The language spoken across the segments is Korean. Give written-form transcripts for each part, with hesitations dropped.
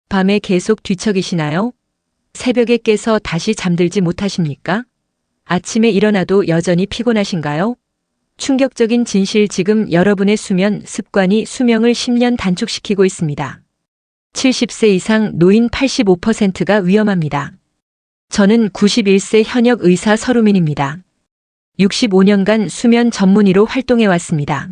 밤에 계속 뒤척이시나요? 새벽에 깨서 다시 잠들지 못하십니까? 아침에 일어나도 여전히 피곤하신가요? 충격적인 진실, 지금 여러분의 수면 습관이 수명을 10년 단축시키고 있습니다. 70세 이상 노인 85%가 위험합니다. 저는 91세 현역 의사 서루민입니다. 65년간 수면 전문의로 활동해 왔습니다.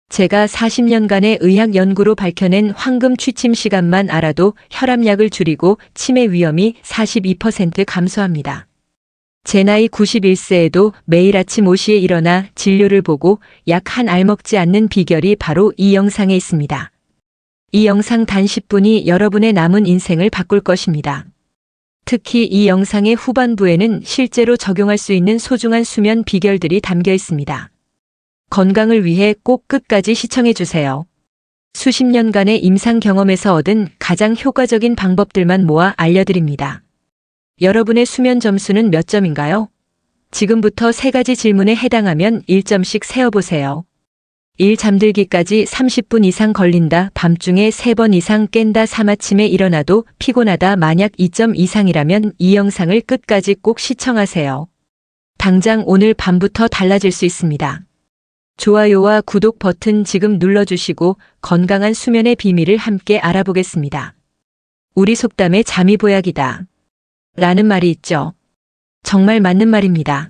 제가 40년간의 의학 연구로 밝혀낸 황금 취침 시간만 알아도 혈압약을 줄이고 치매 위험이 42% 감소합니다. 제 나이 91세에도 매일 아침 5시에 일어나 진료를 보고 약 한 알 먹지 않는 비결이 바로 이 영상에 있습니다. 이 영상 단 10분이 여러분의 남은 인생을 바꿀 것입니다. 특히 이 영상의 후반부에는 실제로 적용할 수 있는 소중한 수면 비결들이 담겨 있습니다. 건강을 위해 꼭 끝까지 시청해 주세요. 수십 년간의 임상 경험에서 얻은 가장 효과적인 방법들만 모아 알려드립니다. 여러분의 수면 점수는 몇 점인가요? 지금부터 3가지 질문에 해당하면 1점씩 세어보세요. 1. 잠들기까지 30분 이상 걸린다. 밤중에 3번 이상 깬다. 3. 아침에 일어나도 피곤하다. 만약 2점 이상이라면 이 영상을 끝까지 꼭 시청하세요. 당장 오늘 밤부터 달라질 수 있습니다. 좋아요와 구독 버튼 지금 눌러주시고 건강한 수면의 비밀을 함께 알아보겠습니다. 우리 속담에 잠이 보약이다 라는 말이 있죠. 정말 맞는 말입니다.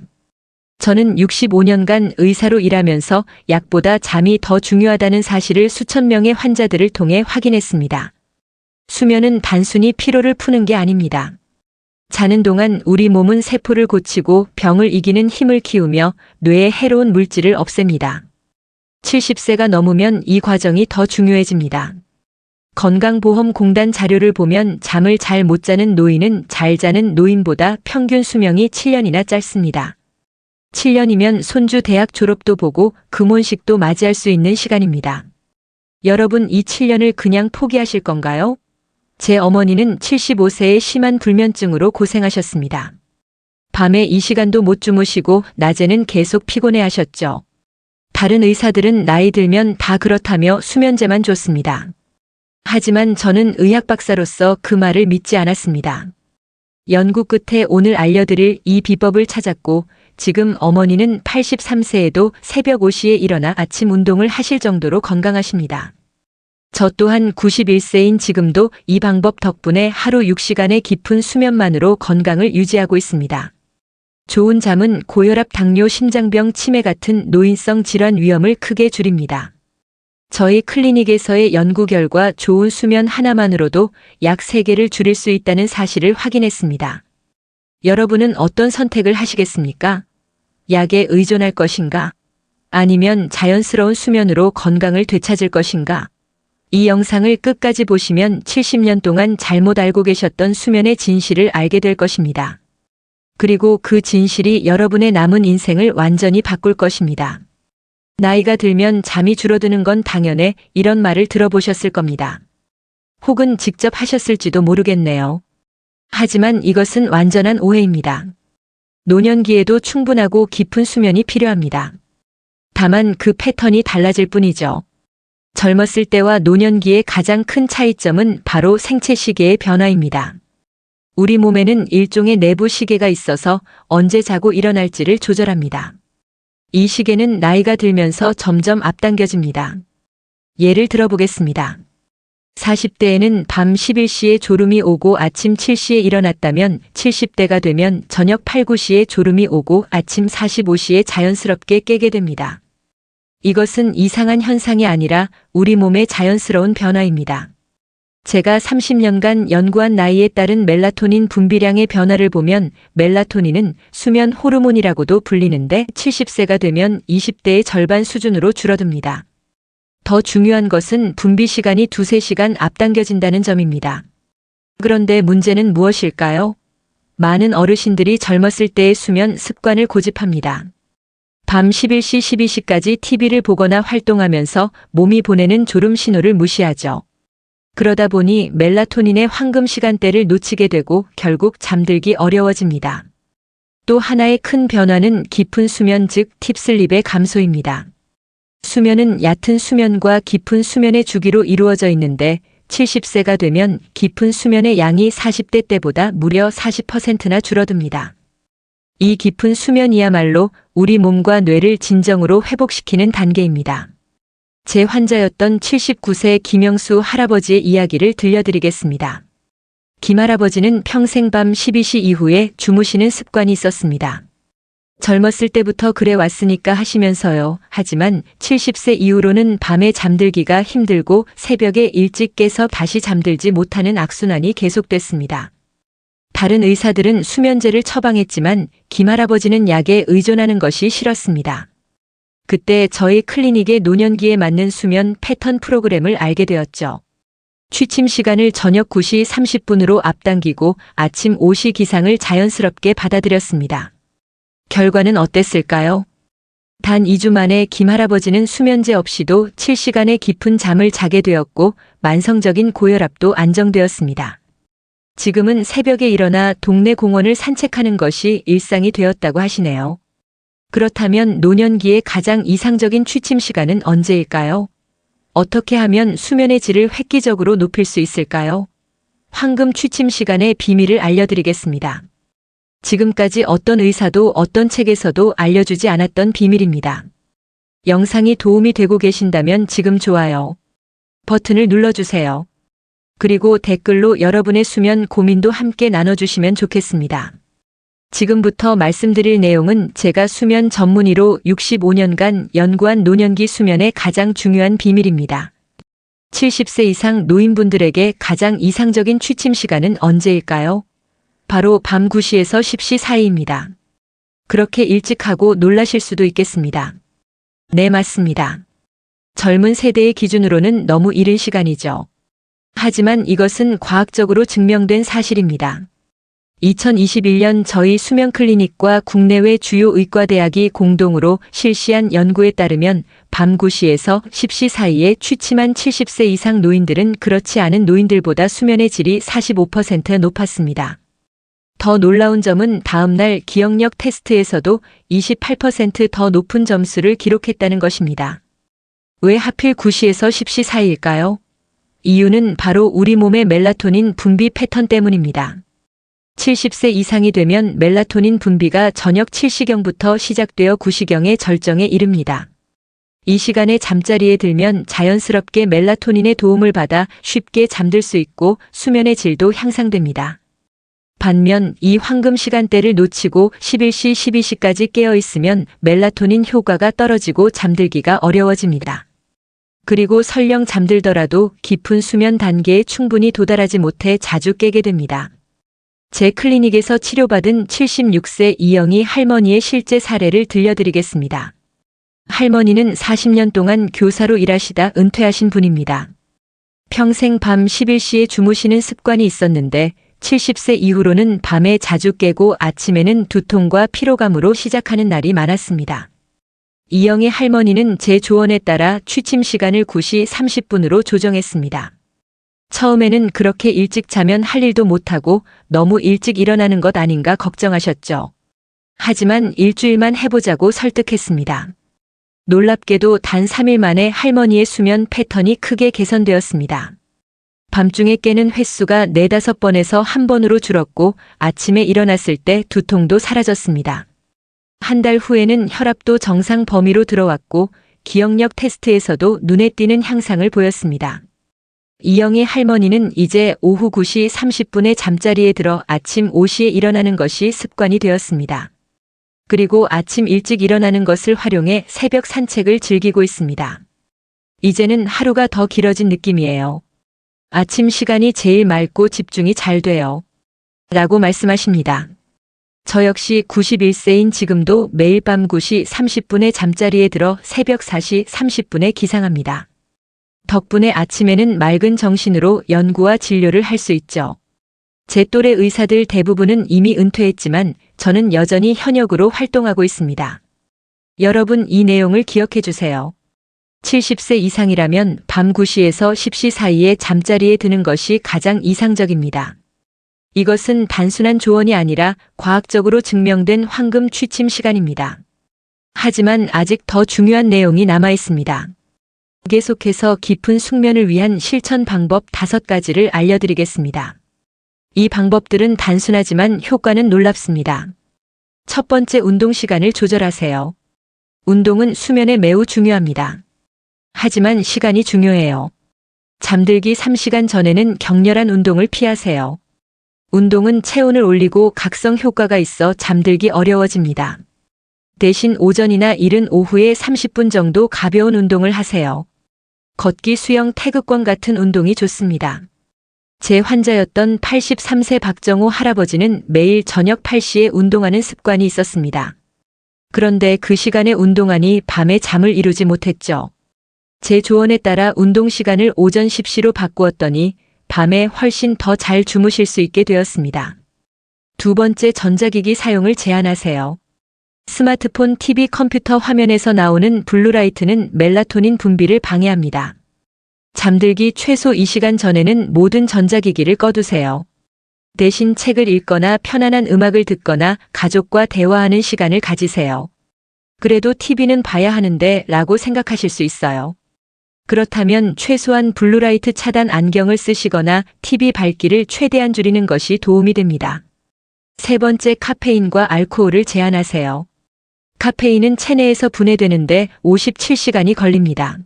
저는 65년간 의사로 일하면서 약보다 잠이 더 중요하다는 사실을 수천 명의 환자들을 통해 확인했습니다. 수면은 단순히 피로를 푸는 게 아닙니다. 자는 동안 우리 몸은 세포를 고치고 병을 이기는 힘을 키우며 뇌의 해로운 물질을 없앱니다. 70세가 넘으면 이 과정이 더 중요해집니다. 건강보험공단 자료를 보면 잠을 잘 못 자는 노인은 잘 자는 노인보다 평균 수명이 7년이나 짧습니다. 7년이면 손주 대학 졸업도 보고 금혼식도 맞이할 수 있는 시간입니다. 여러분, 이 7년을 그냥 포기하실 건가요? 제 어머니는 75세에 심한 불면증으로 고생하셨습니다. 밤에 이 시간도 못 주무시고 낮에는 계속 피곤해 하셨죠. 다른 의사들은 나이 들면 다 그렇다며 수면제만 줬습니다. 하지만 저는 의학 박사로서 그 말을 믿지 않았습니다. 연구 끝에 오늘 알려드릴 이 비법을 찾았고 지금 어머니는 83세에도 새벽 5시에 일어나 아침 운동을 하실 정도로 건강하십니다. 저 또한 91세인 지금도 이 방법 덕분에 하루 6시간의 깊은 수면만으로 건강을 유지하고 있습니다. 좋은 잠은 고혈압, 당뇨, 심장병, 치매 같은 노인성 질환 위험을 크게 줄입니다. 저희 클리닉에서의 연구 결과 좋은 수면 하나만으로도 약 3개를 줄일 수 있다는 사실을 확인했습니다. 여러분은 어떤 선택을 하시겠습니까? 약에 의존할 것인가? 아니면 자연스러운 수면으로 건강을 되찾을 것인가? 이 영상을 끝까지 보시면 70년 동안 잘못 알고 계셨던 수면의 진실을 알게 될 것입니다. 그리고 그 진실이 여러분의 남은 인생을 완전히 바꿀 것입니다. 나이가 들면 잠이 줄어드는 건 당연해, 이런 말을 들어보셨을 겁니다. 혹은 직접 하셨을지도 모르겠네요. 하지만 이것은 완전한 오해입니다. 노년기에도 충분하고 깊은 수면이 필요합니다. 다만 그 패턴이 달라질 뿐이죠. 젊었을 때와 노년기의 가장 큰 차이점은 바로 생체 시계의 변화입니다. 우리 몸에는 일종의 내부 시계가 있어서 언제 자고 일어날지를 조절합니다. 이 시계는 나이가 들면서 점점 앞당겨집니다. 예를 들어보겠습니다. 40대에는 밤 11시에 졸음이 오고 아침 7시에 일어났다면 70대가 되면 저녁 8, 9시에 졸음이 오고 아침 45시에 자연스럽게 깨게 됩니다. 이것은 이상한 현상이 아니라 우리 몸의 자연스러운 변화입니다. 제가 30년간 연구한 나이에 따른 멜라토닌 분비량의 변화를 보면 멜라토닌은 수면 호르몬이라고도 불리는데 70세가 되면 20대의 절반 수준으로 줄어듭니다. 더 중요한 것은 분비 시간이 2~3시간 앞당겨진다는 점입니다. 그런데 문제는 무엇일까요? 많은 어르신들이 젊었을 때의 수면 습관을 고집합니다. 밤 11시, 12시까지 TV를 보거나 활동하면서 몸이 보내는 졸음 신호를 무시하죠. 그러다 보니 멜라토닌의 황금 시간대를 놓치게 되고 결국 잠들기 어려워집니다. 또 하나의 큰 변화는 깊은 수면, 즉 딥슬립의 감소입니다. 수면은 얕은 수면과 깊은 수면의 주기로 이루어져 있는데 70세가 되면 깊은 수면의 양이 40대 때보다 무려 40%나 줄어듭니다. 이 깊은 수면이야말로 우리 몸과 뇌를 진정으로 회복시키는 단계입니다. 제 환자였던 79세 김영수 할아버지의 이야기를 들려드리겠습니다. 김할아버지는 평생 밤 12시 이후에 주무시는 습관이 있었습니다. 젊었을 때부터 그래 왔으니까 하시면서요. 하지만 70세 이후로는 밤에 잠들기가 힘들고 새벽에 일찍 깨서 다시 잠들지 못하는 악순환이 계속됐습니다. 다른 의사들은 수면제를 처방했지만 김할아버지는 약에 의존하는 것이 싫었습니다. 그때 저희 클리닉의 노년기에 맞는 수면 패턴 프로그램을 알게 되었죠. 취침 시간을 저녁 9시 30분으로 앞당기고 아침 5시 기상을 자연스럽게 받아들였습니다. 결과는 어땠을까요? 단 2주 만에 김할아버지는 수면제 없이도 7시간의 깊은 잠을 자게 되었고 만성적인 고혈압도 안정되었습니다. 지금은 새벽에 일어나 동네 공원을 산책하는 것이 일상이 되었다고 하시네요. 그렇다면 노년기의 가장 이상적인 취침 시간은 언제일까요? 어떻게 하면 수면의 질을 획기적으로 높일 수 있을까요? 황금 취침 시간의 비밀을 알려드리겠습니다. 지금까지 어떤 의사도 어떤 책에서도 알려주지 않았던 비밀입니다. 영상이 도움이 되고 계신다면 지금 좋아요 버튼을 눌러주세요. 그리고 댓글로 여러분의 수면 고민도 함께 나눠주시면 좋겠습니다. 지금부터 말씀드릴 내용은 제가 수면 전문의로 65년간 연구한 노년기 수면의 가장 중요한 비밀입니다. 70세 이상 노인분들에게 가장 이상적인 취침 시간은 언제일까요? 바로 밤 9시에서 10시 사이입니다. 그렇게 일찍 하고 놀라실 수도 있겠습니다. 네, 맞습니다. 젊은 세대의 기준으로는 너무 이른 시간이죠. 하지만 이것은 과학적으로 증명된 사실입니다. 2021년 저희 수면 클리닉과 국내외 주요 의과대학이 공동으로 실시한 연구에 따르면 밤 9시에서 10시 사이에 취침한 70세 이상 노인들은 그렇지 않은 노인들보다 수면의 질이 45% 높았습니다. 더 놀라운 점은 다음날 기억력 테스트에서도 28% 더 높은 점수를 기록했다는 것입니다. 왜 하필 9시에서 10시 사이일까요? 이유는 바로 우리 몸의 멜라토닌 분비 패턴 때문입니다. 70세 이상이 되면 멜라토닌 분비가 저녁 7시경부터 시작되어 9시경에 절정에 이릅니다. 이 시간에 잠자리에 들면 자연스럽게 멜라토닌의 도움을 받아 쉽게 잠들 수 있고 수면의 질도 향상됩니다. 반면 이 황금 시간대를 놓치고 11시, 12시까지 깨어 있으면 멜라토닌 효과가 떨어지고 잠들기가 어려워집니다. 그리고 설령 잠들더라도 깊은 수면 단계에 충분히 도달하지 못해 자주 깨게 됩니다. 제 클리닉에서 치료받은 76세 이영희 할머니의 실제 사례를 들려드리겠습니다. 할머니는 40년 동안 교사로 일하시다 은퇴하신 분입니다. 평생 밤 11시에 주무시는 습관이 있었는데 70세 이후로는 밤에 자주 깨고 아침에는 두통과 피로감으로 시작하는 날이 많았습니다. 이영희 할머니는 제 조언에 따라 취침 시간을 9시 30분으로 조정했습니다. 처음에는 그렇게 일찍 자면 할 일도 못하고 너무 일찍 일어나는 것 아닌가 걱정하셨죠. 하지만 일주일만 해보자고 설득했습니다. 놀랍게도 단 3일 만에 할머니의 수면 패턴이 크게 개선되었습니다. 밤중에 깨는 횟수가 4~5번에서 1번으로 줄었고 아침에 일어났을 때 두통도 사라졌습니다. 한 달 후에는 혈압도 정상 범위로 들어왔고 기억력 테스트에서도 눈에 띄는 향상을 보였습니다. 이영희 할머니는 이제 오후 9시 30분에 잠자리에 들어 아침 5시에 일어나는 것이 습관이 되었습니다. 그리고 아침 일찍 일어나는 것을 활용해 새벽 산책을 즐기고 있습니다. 이제는 하루가 더 길어진 느낌이에요. 아침 시간이 제일 맑고 집중이 잘 돼요. 라고 말씀하십니다. 저 역시 91세인 지금도 매일 밤 9시 30분에 잠자리에 들어 새벽 4시 30분에 기상합니다. 덕분에 아침에는 맑은 정신으로 연구와 진료를 할 수 있죠. 제 또래 의사들 대부분은 이미 은퇴했지만 저는 여전히 현역으로 활동하고 있습니다. 여러분 이 내용을 기억해 주세요. 70세 이상이라면 밤 9시에서 10시 사이에 잠자리에 드는 것이 가장 이상적입니다. 이것은 단순한 조언이 아니라 과학적으로 증명된 황금 취침 시간입니다. 하지만 아직 더 중요한 내용이 남아 있습니다. 계속해서 깊은 숙면을 위한 실천 방법 5가지를 알려드리겠습니다. 이 방법들은 단순하지만 효과는 놀랍습니다. 첫 번째, 운동 시간을 조절하세요. 운동은 수면에 매우 중요합니다. 하지만 시간이 중요해요. 잠들기 3시간 전에는 격렬한 운동을 피하세요. 운동은 체온을 올리고 각성 효과가 있어 잠들기 어려워집니다. 대신 오전이나 이른 오후에 30분 정도 가벼운 운동을 하세요. 걷기, 수영, 태극권 같은 운동이 좋습니다. 제 환자였던 83세 박정호 할아버지는 매일 저녁 8시에 운동하는 습관이 있었습니다. 그런데 그 시간에 운동하니 밤에 잠을 이루지 못했죠. 제 조언에 따라 운동 시간을 오전 10시로 바꾸었더니 밤에 훨씬 더 잘 주무실 수 있게 되었습니다. 두 번째, 전자기기 사용을 제한하세요. 스마트폰, TV, 컴퓨터 화면에서 나오는 블루라이트는 멜라토닌 분비를 방해합니다. 잠들기 최소 2시간 전에는 모든 전자기기를 꺼두세요. 대신 책을 읽거나 편안한 음악을 듣거나 가족과 대화하는 시간을 가지세요. 그래도 TV는 봐야 하는데 라고 생각하실 수 있어요. 그렇다면 최소한 블루라이트 차단 안경을 쓰시거나 TV 밝기를 최대한 줄이는 것이 도움이 됩니다. 세 번째, 카페인과 알코올을 제한하세요. 카페인은 체내에서 분해되는데 57시간이 걸립니다.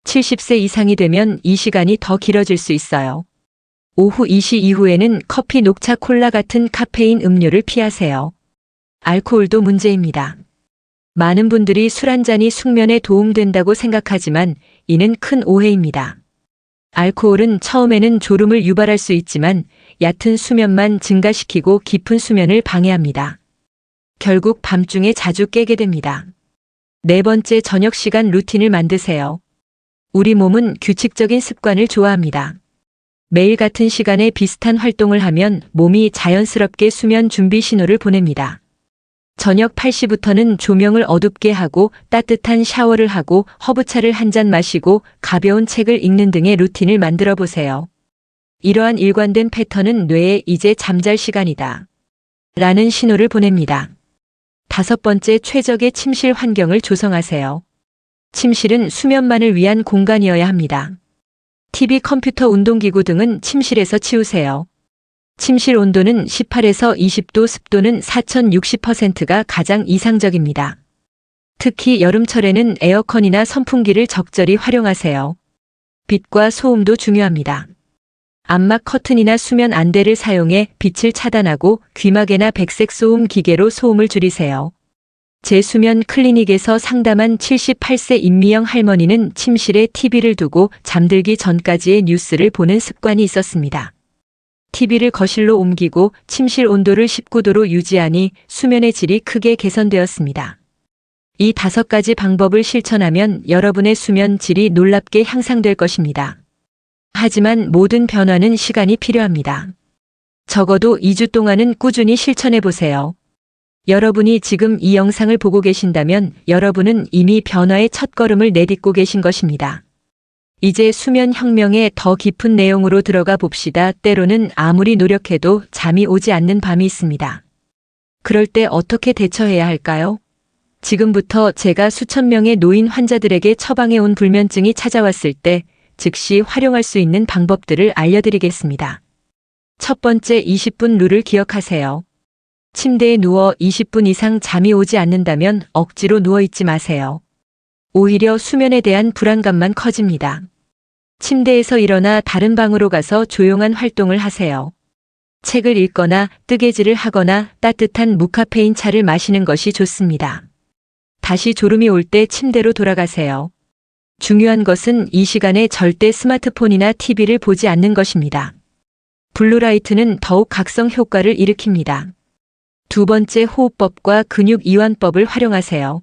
70세 이상이 되면 이 시간이 더 길어질 수 있어요. 오후 2시 이후에는 커피, 녹차, 콜라 같은 카페인 음료를 피하세요. 알코올도 문제입니다. 많은 분들이 술 한 잔이 숙면에 도움된다고 생각하지만 이는 큰 오해입니다. 알코올은 처음에는 졸음을 유발할 수 있지만 얕은 수면만 증가시키고 깊은 수면을 방해합니다. 결국 밤중에 자주 깨게 됩니다. 네 번째, 저녁 시간 루틴을 만드세요. 우리 몸은 규칙적인 습관을 좋아합니다. 매일 같은 시간에 비슷한 활동을 하면 몸이 자연스럽게 수면 준비 신호를 보냅니다. 저녁 8시부터는 조명을 어둡게 하고 따뜻한 샤워를 하고 허브차를 한 잔 마시고 가벼운 책을 읽는 등의 루틴을 만들어 보세요. 이러한 일관된 패턴은 뇌에 이제 잠잘 시간이다 라는 신호를 보냅니다. 다섯 번째, 최적의 침실 환경을 조성하세요. 침실은 수면만을 위한 공간이어야 합니다. TV, 컴퓨터, 운동기구 등은 침실에서 치우세요. 침실 온도는 18에서 20도, 습도는 4060%가 가장 이상적입니다. 특히 여름철에는 에어컨이나 선풍기를 적절히 활용하세요. 빛과 소음도 중요합니다. 암막 커튼이나 수면 안대를 사용해 빛을 차단하고 귀마개나 백색 소음 기계로 소음을 줄이세요. 제 수면 클리닉에서 상담한 78세 임미영 할머니는 침실에 TV를 두고 잠들기 전까지의 뉴스를 보는 습관이 있었습니다. TV를 거실로 옮기고 침실 온도를 19도로 유지하니 수면의 질이 크게 개선되었습니다. 이 5가지 방법을 실천하면 여러분의 수면 질이 놀랍게 향상될 것입니다. 하지만 모든 변화는 시간이 필요합니다. 적어도 2주 동안은 꾸준히 실천해 보세요. 여러분이 지금 이 영상을 보고 계신다면 여러분은 이미 변화의 첫걸음을 내딛고 계신 것입니다. 이제 수면 혁명의 더 깊은 내용으로 들어가 봅시다. 때로는 아무리 노력해도 잠이 오지 않는 밤이 있습니다. 그럴 때 어떻게 대처해야 할까요? 지금부터 제가 수천 명의 노인 환자들에게 처방해 온 불면증이 찾아왔을 때 즉시 활용할 수 있는 방법들을 알려드리겠습니다. 첫 번째, 20분 룰을 기억하세요. 침대에 누워 20분 이상 잠이 오지 않는다면 억지로 누워있지 마세요. 오히려 수면에 대한 불안감만 커집니다. 침대에서 일어나 다른 방으로 가서 조용한 활동을 하세요. 책을 읽거나 뜨개질을 하거나 따뜻한 무카페인 차를 마시는 것이 좋습니다. 다시 졸음이 올 때 침대로 돌아가세요. 중요한 것은 이 시간에 절대 스마트폰이나 TV를 보지 않는 것입니다. 블루라이트는 더욱 각성 효과를 일으킵니다. 두 번째, 호흡법과 근육 이완법을 활용하세요.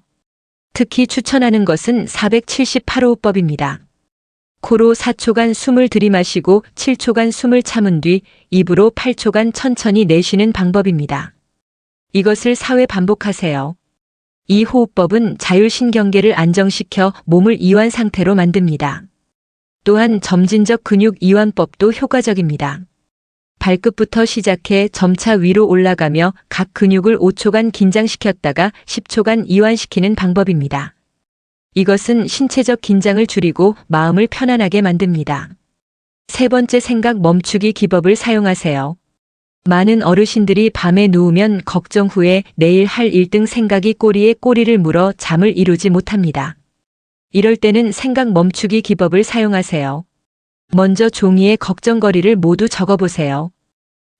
특히 추천하는 것은 478호흡법입니다. 코로 4초간 숨을 들이마시고 7초간 숨을 참은 뒤 입으로 8초간 천천히 내쉬는 방법입니다. 이것을 4회 반복하세요. 이 호흡법은 자율신경계를 안정시켜 몸을 이완 상태로 만듭니다. 또한 점진적 근육 이완법도 효과적입니다. 발끝부터 시작해 점차 위로 올라가며 각 근육을 5초간 긴장시켰다가 10초간 이완시키는 방법입니다. 이것은 신체적 긴장을 줄이고 마음을 편안하게 만듭니다. 세 번째, 생각 멈추기 기법을 사용하세요. 많은 어르신들이 밤에 누우면 걱정 후에 내일 할 일 등 생각이 꼬리에 꼬리를 물어 잠을 이루지 못합니다. 이럴 때는 생각 멈추기 기법을 사용하세요. 먼저 종이에 걱정거리를 모두 적어보세요.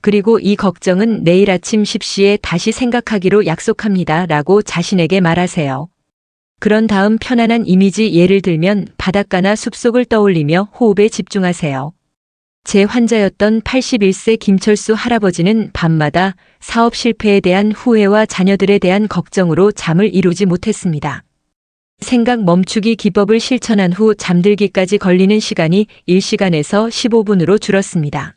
그리고 이 걱정은 내일 아침 10시에 다시 생각하기로 약속합니다 라고 자신에게 말하세요. 그런 다음 편안한 이미지, 예를 들면 바닷가나 숲속을 떠올리며 호흡에 집중하세요. 제 환자였던 81세 김철수 할아버지는 밤마다 사업 실패에 대한 후회와 자녀들에 대한 걱정으로 잠을 이루지 못했습니다. 생각 멈추기 기법을 실천한 후 잠들기까지 걸리는 시간이 1시간에서 15분으로 줄었습니다.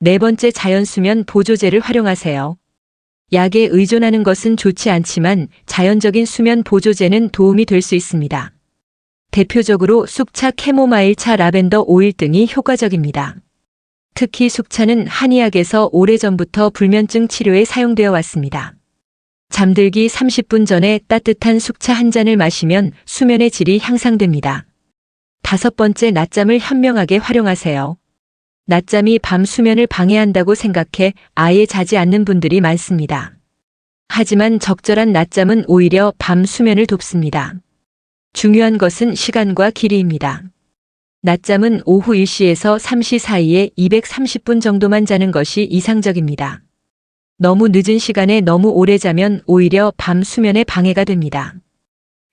네 번째, 자연수면 보조제를 활용하세요. 약에 의존하는 것은 좋지 않지만 자연적인 수면 보조제는 도움이 될 수 있습니다. 대표적으로 쑥차, 캐모마일차, 라벤더 오일 등이 효과적입니다. 특히 쑥차는 한의학에서 오래전부터 불면증 치료에 사용되어 왔습니다. 잠들기 30분 전에 따뜻한 쑥차 한 잔을 마시면 수면의 질이 향상됩니다. 다섯 번째, 낮잠을 현명하게 활용하세요. 낮잠이 밤 수면을 방해한다고 생각해 아예 자지 않는 분들이 많습니다. 하지만 적절한 낮잠은 오히려 밤 수면을 돕습니다. 중요한 것은 시간과 길이입니다. 낮잠은 오후 1시에서 3시 사이에 230분 정도만 자는 것이 이상적입니다. 너무 늦은 시간에 너무 오래 자면 오히려 밤 수면에 방해가 됩니다.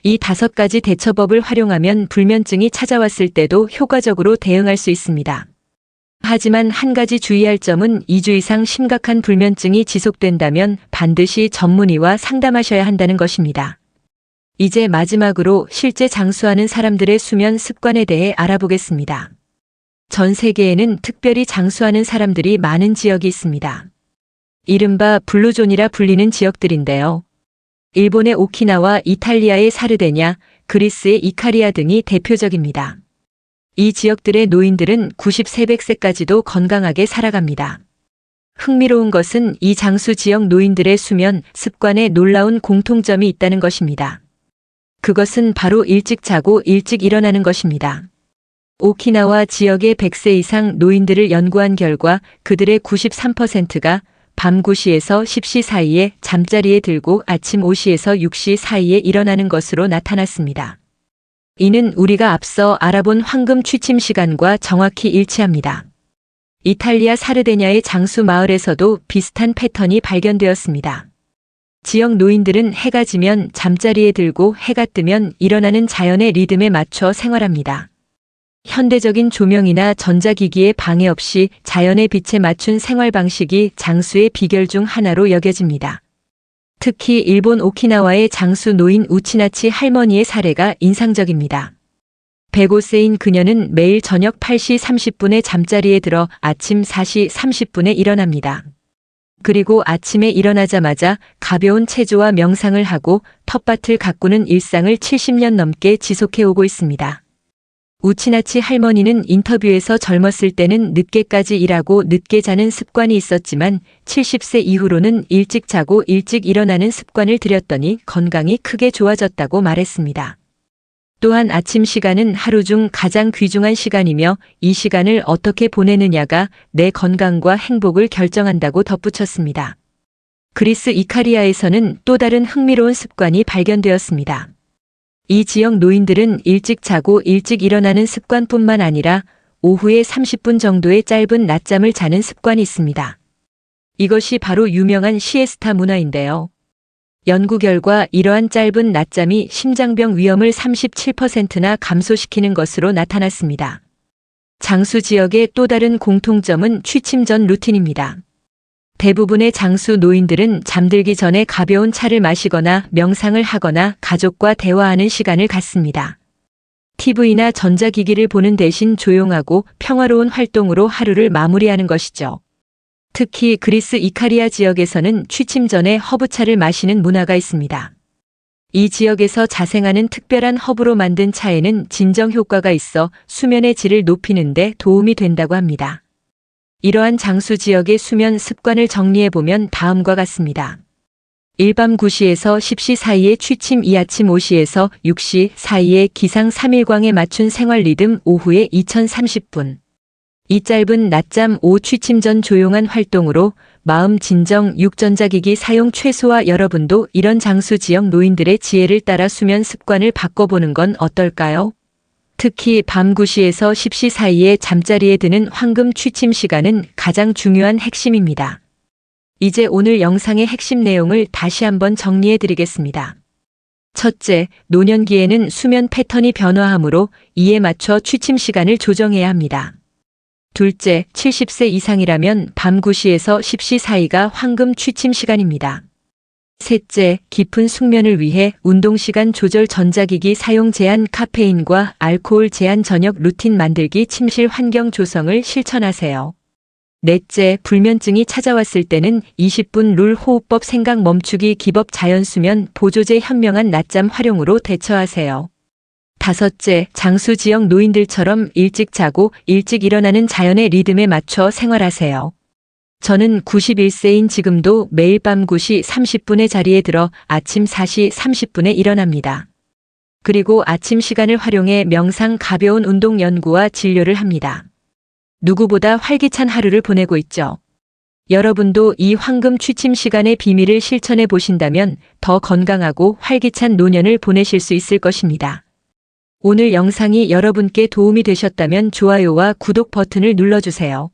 이 5가지 대처법을 활용하면 불면증이 찾아왔을 때도 효과적으로 대응할 수 있습니다. 하지만 한 가지 주의할 점은 2주 이상 심각한 불면증이 지속된다면 반드시 전문의와 상담하셔야 한다는 것입니다. 이제 마지막으로 실제 장수하는 사람들의 수면 습관에 대해 알아보겠습니다. 전 세계에는 특별히 장수하는 사람들이 많은 지역이 있습니다. 이른바 블루존이라 불리는 지역들인데요. 일본의 오키나와, 이탈리아의 사르데냐, 그리스의 이카리아 등이 대표적입니다. 이 지역들의 노인들은 90세, 100세까지도 건강하게 살아갑니다. 흥미로운 것은 이 장수 지역 노인들의 수면 습관에 놀라운 공통점이 있다는 것입니다. 그것은 바로 일찍 자고 일찍 일어나는 것입니다. 오키나와 지역의 100세 이상 노인들을 연구한 결과 그들의 93%가 밤 9시에서 10시 사이에 잠자리에 들고 아침 5시에서 6시 사이에 일어나는 것으로 나타났습니다. 이는 우리가 앞서 알아본 황금 취침 시간과 정확히 일치합니다. 이탈리아 사르데냐의 장수 마을에서도 비슷한 패턴이 발견되었습니다. 지역 노인들은 해가 지면 잠자리에 들고 해가 뜨면 일어나는 자연의 리듬에 맞춰 생활합니다. 현대적인 조명이나 전자기기의 방해 없이 자연의 빛에 맞춘 생활 방식이 장수의 비결 중 하나로 여겨집니다. 특히 일본 오키나와의 장수 노인 우치나치 할머니의 사례가 인상적입니다. 105세인 그녀는 매일 저녁 8시 30분에 잠자리에 들어 아침 4시 30분에 일어납니다. 그리고 아침에 일어나자마자 가벼운 체조와 명상을 하고 텃밭을 가꾸는 일상을 70년 넘게 지속해오고 있습니다. 우치나치 할머니는 인터뷰에서 젊었을 때는 늦게까지 일하고 늦게 자는 습관이 있었지만 70세 이후로는 일찍 자고 일찍 일어나는 습관을 들였더니 건강이 크게 좋아졌다고 말했습니다. 또한 아침 시간은 하루 중 가장 귀중한 시간이며 이 시간을 어떻게 보내느냐가 내 건강과 행복을 결정한다고 덧붙였습니다. 그리스 이카리아에서는 또 다른 흥미로운 습관이 발견되었습니다. 이 지역 노인들은 일찍 자고 일찍 일어나는 습관뿐만 아니라 오후에 30분 정도의 짧은 낮잠을 자는 습관이 있습니다. 이것이 바로 유명한 시에스타 문화인데요. 연구 결과 이러한 짧은 낮잠이 심장병 위험을 37%나 감소시키는 것으로 나타났습니다. 장수 지역의 또 다른 공통점은 취침 전 루틴입니다. 대부분의 장수 노인들은 잠들기 전에 가벼운 차를 마시거나 명상을 하거나 가족과 대화하는 시간을 갖습니다. TV나 전자기기를 보는 대신 조용하고 평화로운 활동으로 하루를 마무리하는 것이죠. 특히 그리스 이카리아 지역에서는 취침 전에 허브차를 마시는 문화가 있습니다. 이 지역에서 자생하는 특별한 허브로 만든 차에는 진정 효과가 있어 수면의 질을 높이는 데 도움이 된다고 합니다. 이러한 장수 지역의 수면 습관을 정리해보면 다음과 같습니다. 일밤 9시에서 10시 사이에 취침, 이 아침 5시에서 6시 사이에 기상 3일광에 맞춘 생활 리듬, 오후에 2030분. 이 짧은 낮잠, 오후 취침 전 조용한 활동으로 마음 진정, 6전자기기 사용 최소화. 여러분도 이런 장수 지역 노인들의 지혜를 따라 수면 습관을 바꿔보는 건 어떨까요? 특히 밤 9시에서 10시 사이에 잠자리에 드는 황금 취침 시간은 가장 중요한 핵심입니다. 이제 오늘 영상의 핵심 내용을 다시 한번 정리해 드리겠습니다. 첫째, 노년기에는 수면 패턴이 변화하므로 이에 맞춰 취침 시간을 조정해야 합니다. 둘째, 70세 이상이라면 밤 9시에서 10시 사이가 황금 취침 시간입니다. 셋째, 깊은 숙면을 위해 운동시간 조절, 전자기기 사용 제한, 카페인과 알코올 제한, 저녁 루틴 만들기, 침실 환경 조성을 실천하세요. 넷째, 불면증이 찾아왔을 때는 20분 룰, 호흡법, 생각 멈추기, 기법, 자연수면, 보조제, 현명한 낮잠 활용으로 대처하세요. 다섯째, 장수 지역 노인들처럼 일찍 자고 일찍 일어나는 자연의 리듬에 맞춰 생활하세요. 저는 91세인 지금도 매일 밤 9시 30분에 자리에 들어 아침 4시 30분에 일어납니다. 그리고 아침 시간을 활용해 명상, 가벼운 운동, 연구와 진료를 합니다. 누구보다 활기찬 하루를 보내고 있죠. 여러분도 이 황금 취침 시간의 비밀을 실천해 보신다면 더 건강하고 활기찬 노년을 보내실 수 있을 것입니다. 오늘 영상이 여러분께 도움이 되셨다면 좋아요와 구독 버튼을 눌러주세요.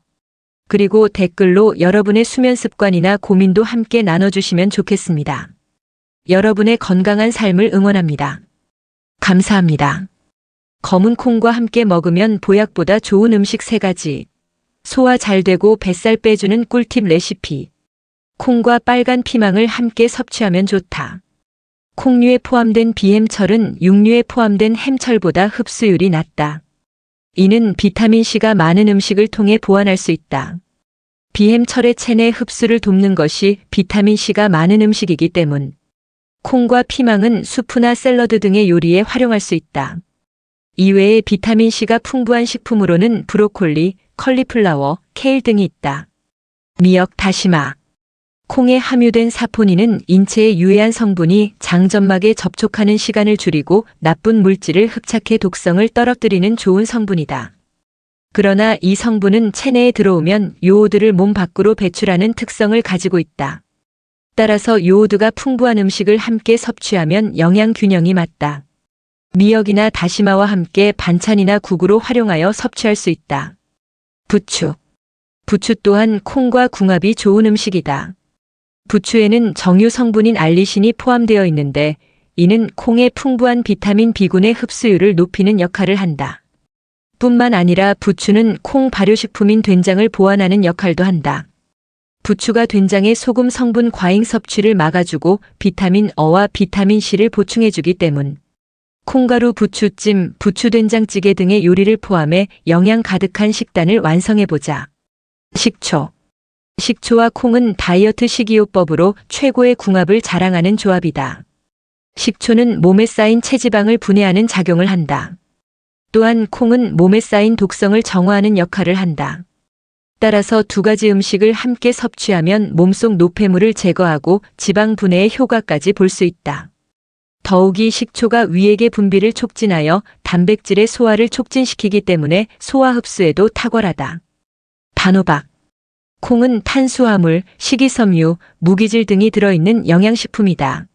그리고 댓글로 여러분의 수면 습관이나 고민도 함께 나눠주시면 좋겠습니다. 여러분의 건강한 삶을 응원합니다. 감사합니다. 검은 콩과 함께 먹으면 보약보다 좋은 음식 3가지. 소화 잘 되고 뱃살 빼주는 꿀팁 레시피. 콩과 빨간 피망을 함께 섭취하면 좋다. 콩류에 포함된 비햄철은 육류에 포함된 햄철보다 흡수율이 낮다. 이는 비타민C가 많은 음식을 통해 보완할 수 있다. 비햄철의 체내 흡수를 돕는 것이 비타민C가 많은 음식이기 때문. 콩과 피망은 수프나 샐러드 등의 요리에 활용할 수 있다. 이외에 비타민C가 풍부한 식품으로는 브로콜리, 컬리플라워, 케일 등이 있다. 미역, 다시마. 콩에 함유된 사포닌은 인체에 유해한 성분이 장점막에 접촉하는 시간을 줄이고 나쁜 물질을 흡착해 독성을 떨어뜨리는 좋은 성분이다. 그러나 이 성분은 체내에 들어오면 요오드를 몸 밖으로 배출하는 특성을 가지고 있다. 따라서 요오드가 풍부한 음식을 함께 섭취하면 영양 균형이 맞다. 미역이나 다시마와 함께 반찬이나 국으로 활용하여 섭취할 수 있다. 부추. 부추 또한 콩과 궁합이 좋은 음식이다. 부추에는 정유 성분인 알리신이 포함되어 있는데 이는 콩의 풍부한 비타민 B군의 흡수율을 높이는 역할을 한다. 뿐만 아니라 부추는 콩 발효식품인 된장을 보완하는 역할도 한다. 부추가 된장의 소금 성분 과잉 섭취를 막아주고 비타민 어와 비타민 C를 보충해주기 때문. 콩가루 부추찜, 부추된장찌개 등의 요리를 포함해 영양 가득한 식단을 완성해보자. 식초. 식초와 콩은 다이어트 식이요법으로 최고의 궁합을 자랑하는 조합이다. 식초는 몸에 쌓인 체지방을 분해하는 작용을 한다. 또한 콩은 몸에 쌓인 독성을 정화하는 역할을 한다. 따라서 2가지 음식을 함께 섭취하면 몸속 노폐물을 제거하고 지방 분해의 효과까지 볼 수 있다. 더욱이 식초가 위액의 분비를 촉진하여 단백질의 소화를 촉진시키기 때문에 소화 흡수에도 탁월하다. 단호박. 콩은 탄수화물, 식이섬유, 무기질 등이 들어있는 영양식품이다.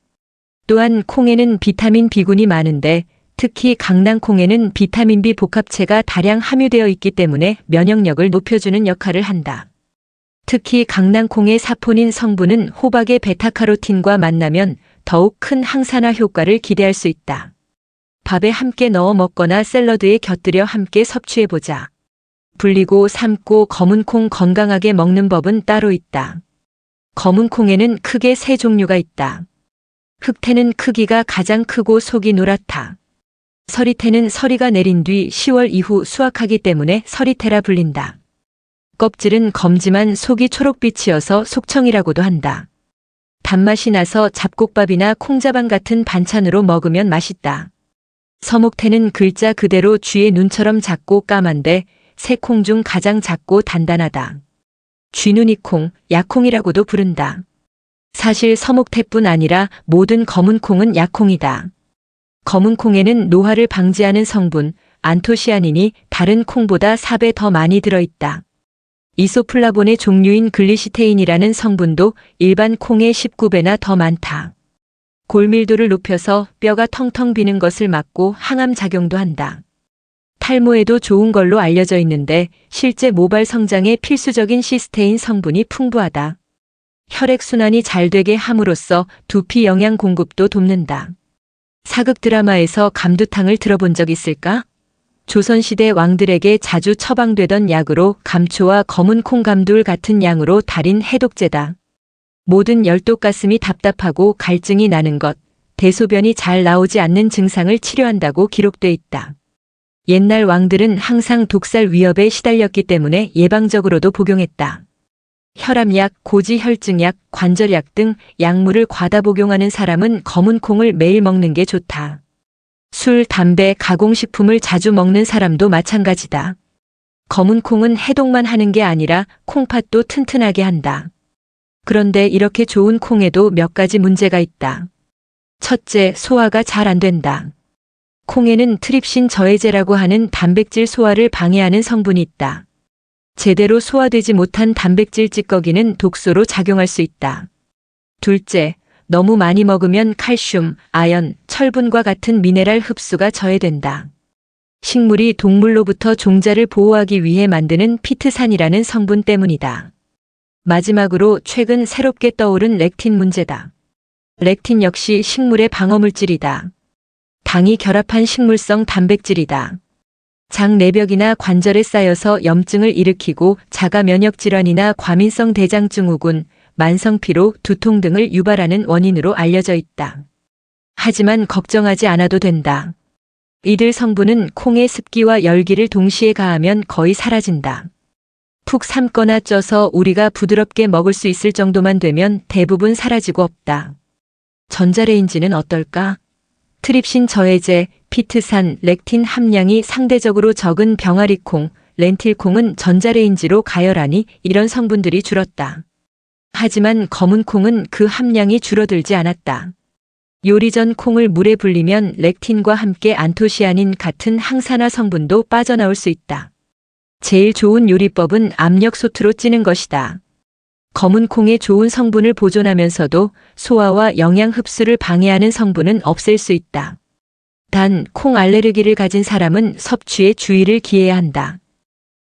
또한 콩에는 비타민 B군이 많은데 특히 강낭콩에는 비타민 B 복합체가 다량 함유되어 있기 때문에 면역력을 높여주는 역할을 한다. 특히 강낭콩의 사포닌 성분은 호박의 베타카로틴과 만나면 더욱 큰 항산화 효과를 기대할 수 있다. 밥에 함께 넣어 먹거나 샐러드에 곁들여 함께 섭취해보자. 불리고 삶고 검은 콩 건강하게 먹는 법은 따로 있다. 검은 콩에는 크게 3종류가 있다. 흑태는 크기가 가장 크고 속이 노랗다. 서리태는 서리가 내린 뒤 10월 이후 수확하기 때문에 서리태라 불린다. 껍질은 검지만 속이 초록빛이어서 속청이라고도 한다. 단맛이 나서 잡곡밥이나 콩자반 같은 반찬으로 먹으면 맛있다. 서목태는 글자 그대로 쥐의 눈처럼 작고 까만데 새 콩 중 가장 작고 단단하다. 쥐눈이콩, 약콩이라고도 부른다. 사실 서목태뿐 아니라 모든 검은 콩은 약콩이다. 검은 콩에는 노화를 방지하는 성분 안토시아닌이 다른 콩보다 4배 더 많이 들어있다. 이소플라본의 종류인 글리시테인이라는 성분도 일반 콩의 19배나 더 많다. 골밀도를 높여서 뼈가 텅텅 비는 것을 막고 항암 작용도 한다. 탈모에도 좋은 걸로 알려져 있는데 실제 모발 성장에 필수적인 시스테인 성분이 풍부하다. 혈액순환이 잘 되게 함으로써 두피 영양 공급도 돕는다. 사극 드라마에서 감두탕을 들어본 적 있을까? 조선시대 왕들에게 자주 처방되던 약으로 감초와 검은 콩감둘 같은 양으로 달인 해독제다. 모든 열독가슴이 답답하고 갈증이 나는 것, 대소변이 잘 나오지 않는 증상을 치료한다고 기록돼 있다. 옛날 왕들은 항상 독살 위협에 시달렸기 때문에 예방적으로도 복용했다. 혈압약, 고지혈증약, 관절약 등 약물을 과다 복용하는 사람은 검은 콩을 매일 먹는 게 좋다. 술, 담배, 가공식품을 자주 먹는 사람도 마찬가지다. 검은 콩은 해독만 하는 게 아니라 콩팥도 튼튼하게 한다. 그런데 이렇게 좋은 콩에도 몇 가지 문제가 있다. 첫째, 소화가 잘 안 된다. 콩에는 트립신 저해제라고 하는 단백질 소화를 방해하는 성분이 있다. 제대로 소화되지 못한 단백질 찌꺼기는 독소로 작용할 수 있다. 둘째, 너무 많이 먹으면 칼슘, 아연, 철분과 같은 미네랄 흡수가 저해된다. 식물이 동물로부터 종자를 보호하기 위해 만드는 피트산이라는 성분 때문이다. 마지막으로 최근 새롭게 떠오른 렉틴 문제다. 렉틴 역시 식물의 방어물질이다. 당이 결합한 식물성 단백질이다. 장 내벽이나 관절에 쌓여서 염증을 일으키고 자가 면역 질환이나 과민성 대장 증후군, 만성 피로, 두통 등을 유발하는 원인으로 알려져 있다. 하지만 걱정하지 않아도 된다. 이들 성분은 콩의 습기와 열기를 동시에 가하면 거의 사라진다. 푹 삶거나 쪄서 우리가 부드럽게 먹을 수 있을 정도만 되면 대부분 사라지고 없다. 전자레인지는 어떨까? 트립신 저해제, 피트산, 렉틴 함량이 상대적으로 적은 병아리콩, 렌틸콩은 전자레인지로 가열하니 이런 성분들이 줄었다. 하지만 검은 콩은 그 함량이 줄어들지 않았다. 요리 전 콩을 물에 불리면 렉틴과 함께 안토시아닌 같은 항산화 성분도 빠져나올 수 있다. 제일 좋은 요리법은 압력솥으로 찌는 것이다. 검은 콩의 좋은 성분을 보존하면서도 소화와 영양 흡수를 방해하는 성분은 없앨 수 있다. 단, 콩 알레르기를 가진 사람은 섭취에 주의를 기해야 한다.